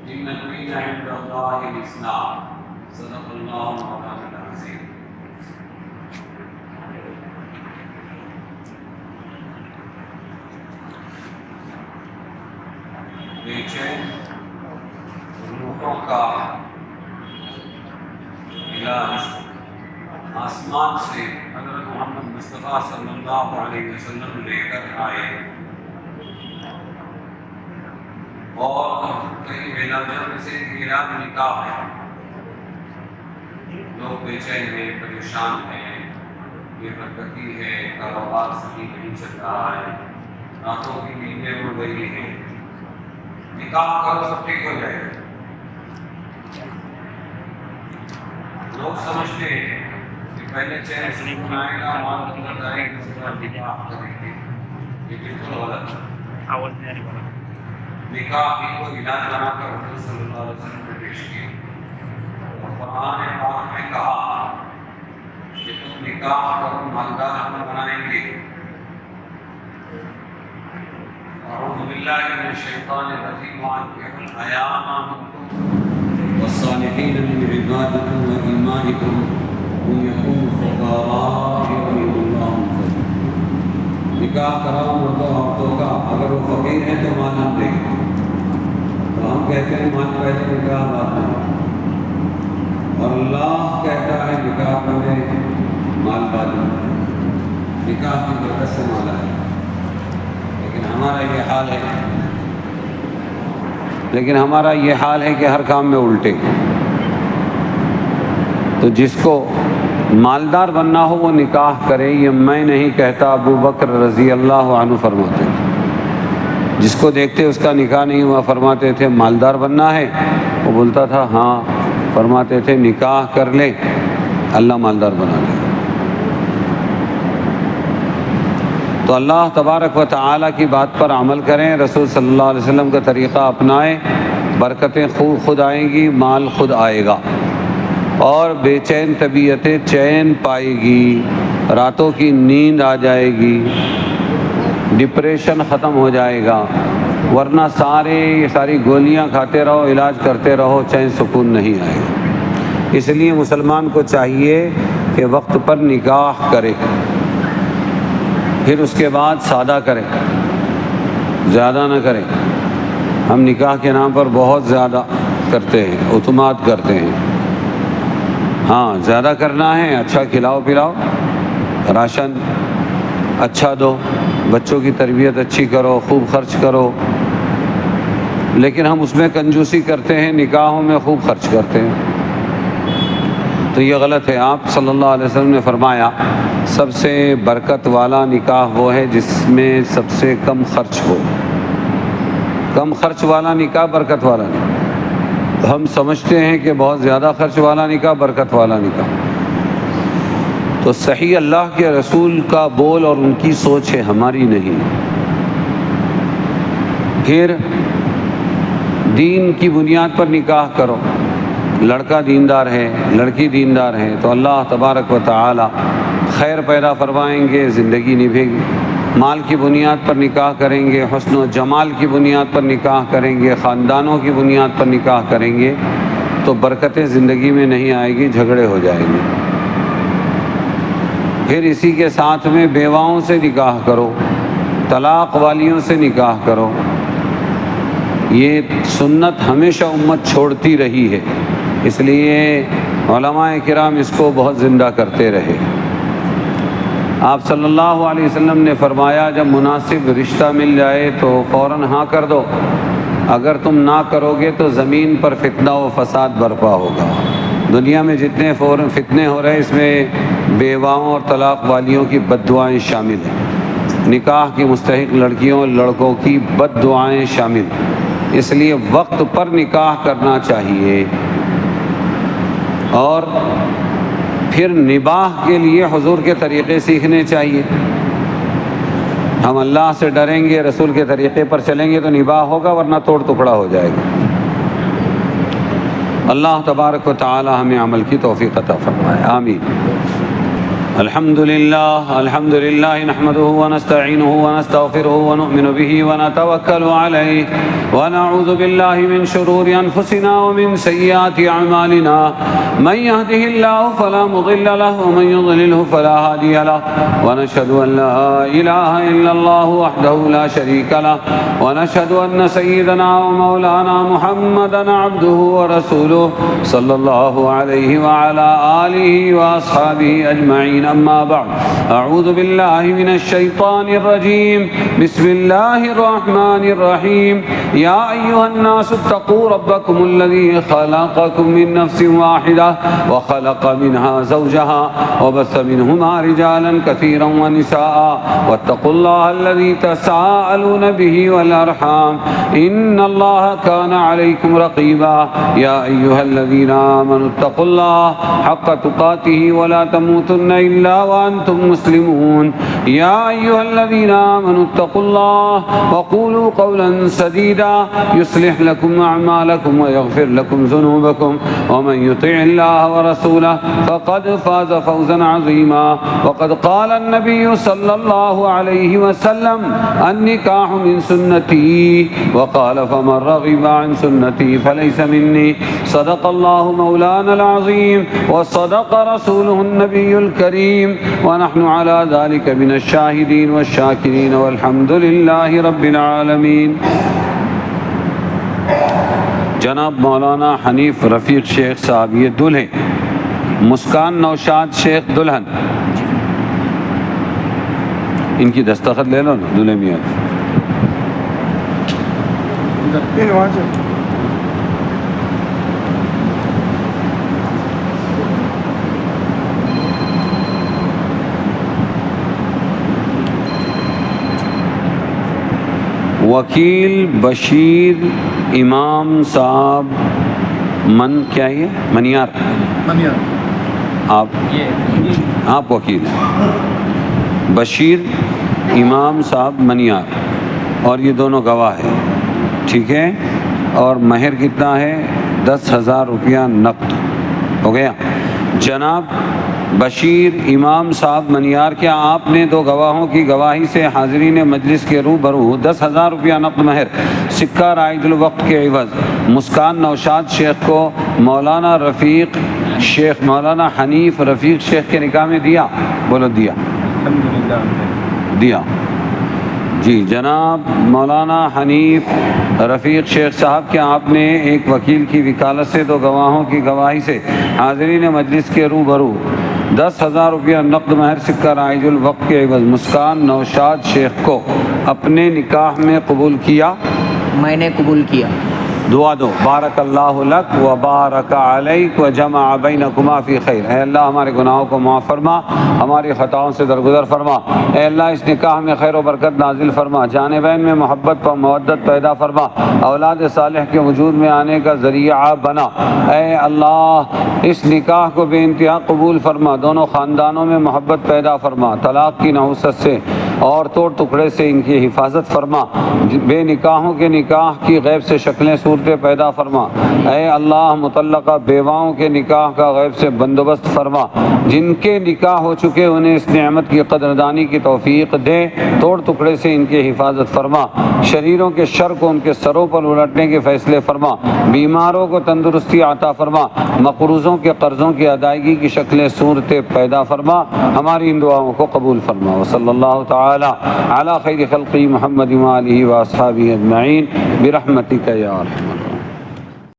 إن الدين عند الله الإسلام صدق الله مولانا العظيم. بے چین روحوں کا علاج آسمان سے حضرت محمد مصطفیٰ صلی اللہ علیہ وسلم لے کر آئے اور کئی علاجوں میں سے علاج نکاح ہے. لوگ بے چین ہیں، پریشان ہیں، بے برکتی ہے، کاروبار صحیح نہیں چل رہا ہے، راتوں کی نیندیں اڑ گئی ہیں، نکاح کرو سب ٹھیک ہو جائے گا. لوگ سمجھتے ہیں کہ پہلے چین سکون آئے گا، مال دولت آئے گی، اس کے بعد نکاح کریں گے. یہ بالکل غلط ہے. نکاح کو علاج بنا کر حضرت صلی اللہ علیہ وسلم نے پیش کیا اور قرآن پاک میں کہا کہ تم نکاح کرو، مالدار ہم بنائیں گے. اعوذ باللہ من الشیطان الرجیم وانکحوا الایام منکم والصالحین من عبادکم وإمائکم ان یکونوا فقراء یغنیهم اللہ من فضلہ. نکاح کراؤ مردوں عورتوں کا، اگر وہ فقیر ہیں تو مال ہم دیں گے. تو ہم کہتے ہیں مال پہلے نکاح بعد میں، اور اللہ کہتا ہے نکاح پہلے مال بعد میں. نکاح کی برکت سے مال ہے. لیکن ہمارا یہ حال ہے کہ ہر کام میں الٹے. تو جس کو مالدار بننا ہو وہ نکاح کرے. یہ میں نہیں کہتا، ابو بکر رضی اللہ عنہ فرماتے تھے. جس کو دیکھتے اس کا نکاح نہیں ہوا فرماتے تھے مالدار بننا ہے. وہ بولتا تھا ہاں. فرماتے تھے نکاح کر لے، اللہ مالدار بنا دے. تو اللہ تبارک و تعالیٰ کی بات پر عمل کریں، رسول صلی اللہ علیہ وسلم کا طریقہ اپنائیں، برکتیں خود آئیں گی، مال خود آئے گا، اور بے چین طبیعتیں چین پائے گی، راتوں کی نیند آ جائے گی، ڈپریشن ختم ہو جائے گا. ورنہ ساری گولیاں کھاتے رہو، علاج کرتے رہو، چین سکون نہیں آئے گا. اس لیے مسلمان کو چاہیے کہ وقت پر نکاح کرے، پھر اس کے بعد سادہ کرے، زیادہ نہ کرے. ہم نکاح کے نام پر بہت زیادہ کرتے ہیں، اعتماد کرتے ہیں. ہاں زیادہ کرنا ہے، اچھا کھلاؤ پلاؤ، راشن اچھا دو، بچوں کی تربیت اچھی کرو، خوب خرچ کرو. لیکن ہم اس میں کنجوسی کرتے ہیں، نکاحوں میں خوب خرچ کرتے ہیں. تو یہ غلط ہے. آپ صلی اللہ علیہ وسلم نے فرمایا سب سے برکت والا نکاح وہ ہے جس میں سب سے کم خرچ ہو. کم خرچ والا نکاح برکت والا نکاح. ہم سمجھتے ہیں کہ بہت زیادہ خرچ والا نکاح برکت والا نکاح. تو صحیح اللہ کے رسول کا بول اور ان کی سوچ ہے، ہماری نہیں. پھر دین کی بنیاد پر نکاح کرو. لڑکا دیندار ہے، لڑکی دیندار ہے تو اللہ تبارک و تعالی خیر پیدا فرمائیں گے، زندگی نبھے گی. مال کی بنیاد پر نکاح کریں گے، حسن و جمال کی بنیاد پر نکاح کریں گے، خاندانوں کی بنیاد پر نکاح کریں گے تو برکتیں زندگی میں نہیں آئے گی، جھگڑے ہو جائیں گے. پھر اسی کے ساتھ میں بیواؤں سے نکاح کرو، طلاق والیوں سے نکاح کرو. یہ سنت ہمیشہ امت چھوڑتی رہی ہے، اس لیے علماء کرام اس کو بہت زندہ کرتے رہے. آپ صلی اللہ علیہ وسلم نے فرمایا جب مناسب رشتہ مل جائے تو فوراً ہاں کر دو. اگر تم نہ کرو گے تو زمین پر فتنہ و فساد برپا ہوگا. دنیا میں جتنے فتنے ہو رہے اس میں بیواؤں اور طلاق والیوں کی بد دعائیں شامل ہیں، نکاح کی مستحق لڑکیوں اور لڑکوں کی بد دعائیں شامل. اس لیے وقت پر نکاح کرنا چاہیے. اور پھر نباہ کے لیے حضور کے طریقے سیکھنے چاہیے. ہم اللہ سے ڈریں گے، رسول کے طریقے پر چلیں گے تو نباہ ہوگا، ورنہ توڑ ٹکڑا ہو جائے گا. اللہ تبارک و تعالی ہمیں عمل کی توفیق عطا فرمائے. آمین. الحمد لله نحمده ونستعينه ونستغفره ونؤمن به ونتوكل عليه ونعوذ بالله من شرور أنفسنا ومن سيئات أعمالنا من يهده الله فلا مضل له ومن يضلله فلا هادي له ونشهد أن لا إله إلا الله وحده لا شريك له ونشهد أن سيدنا ومولانا محمدا عبده ورسوله صلى الله عليه وعلى آله وأصحابه أجمعين أما بعد أعوذ بالله من الشيطان الرجيم بسم الله الرحمن الرحيم يا أيها الناس اتقوا ربكم الذي خلقكم من نفس واحدة وخلق منها زوجها وبث منهما رجالا كثيرا ونساء واتقوا الله الذي تساءلون به والأرحام إن الله كان عليكم رقيبا يا أيها الذين آمنوا اتقوا الله حق تقاته ولا تموتن إلا وأنتم مسلمون يا أيها الذين آمنوا اتقوا الله وقولوا قولا سديدا يصلح لكم أعمالكم ويغفر لكم ذنوبكم ومن يطع الله ورسوله فقد فاز فوزا عظيما وقد قال النبي صلى الله عليه وسلم النكاح من سنتي وقال فمن رغب عن سنتي فليس مني صدق الله مولانا العظيم وصدق رسوله النبي الكريم ونحن على ذلك من الشاهدين والشاكرين والحمد لله رب العالمين. جناب مولانا حنیف رفیق شیخ صاحب یہ دلہے مسکان نوشاد شیخ دلہن، ان کی دستخط لے لو نا دلہے میاں. وکیل بشیر امام صاحب کیا ہے منیار آپ وکیل ہیں. بشیر امام صاحب منیار اور یہ دونوں گواہ ہیں، ٹھیک ہے. اور مہر کتنا ہے؟ 10,000 روپیہ نقد ہو گیا. جناب بشیر امام صاحب منیار، کیا آپ نے دو گواہوں کی گواہی سے حاضرین مجلس کے روبرو 10,000 روپیہ نقد مہر سکہ رائج الوقت کے عوض مسکان نوشاد شیخ کو مولانا رفیق شیخ مولانا حنیف رفیق شیخ کے نکاح میں دیا؟ بولو دیا. دیا جی. جناب مولانا حنیف رفیق شیخ صاحب، کیا آپ نے ایک وکیل کی وکالت سے دو گواہوں کی گواہی سے حاضرین مجلس کے روبرو 10,000 روپیہ نقد مہر سکہ رائج الوقت کے عوض مسکان نوشاد شیخ کو اپنے نکاح میں قبول کیا؟ میں نے قبول کیا. دعا دو. بارک اللہ لک و بارک علیک و جمع بینکما فی خیر. اے اللہ ہمارے گناہوں کو معاف فرما، ہماری خطاؤں سے درگزر فرما. اے اللہ اس نکاح میں خیر و برکت نازل فرما، جانبین میں محبت و مودت پیدا فرما، اولاد صالح کے وجود میں آنے کا ذریعہ بنا. اے اللہ اس نکاح کو بے انتہا قبول فرما، دونوں خاندانوں میں محبت پیدا فرما، طلاق کی نحوست سے اور توڑ ٹکڑے سے ان کی حفاظت فرما، بے نکاحوں کے نکاح کی غیب سے شکلیں صورتیں پیدا فرما. اے اللہ مطلقہ بیواؤں کے نکاح کا غیب سے بندوبست فرما، جن کے نکاح ہو چکے انہیں اس نعمت کی قدردانی کی توفیق دے، توڑ ٹکڑے سے ان کی حفاظت فرما، شریروں کے شر کو ان کے سروں پر الٹنے کے فیصلے فرما، بیماروں کو تندرستی عطا فرما، مقروضوں کے قرضوں کی ادائیگی کی شکلیں صورتیں پیدا فرما. ہماری ان دعاؤں کو قبول فرما. وصلی اللہ تعالی علی خیر خلقی محمد و آلہ و اصحابہ اجمعین برحمتک یا ارحم الراحمین.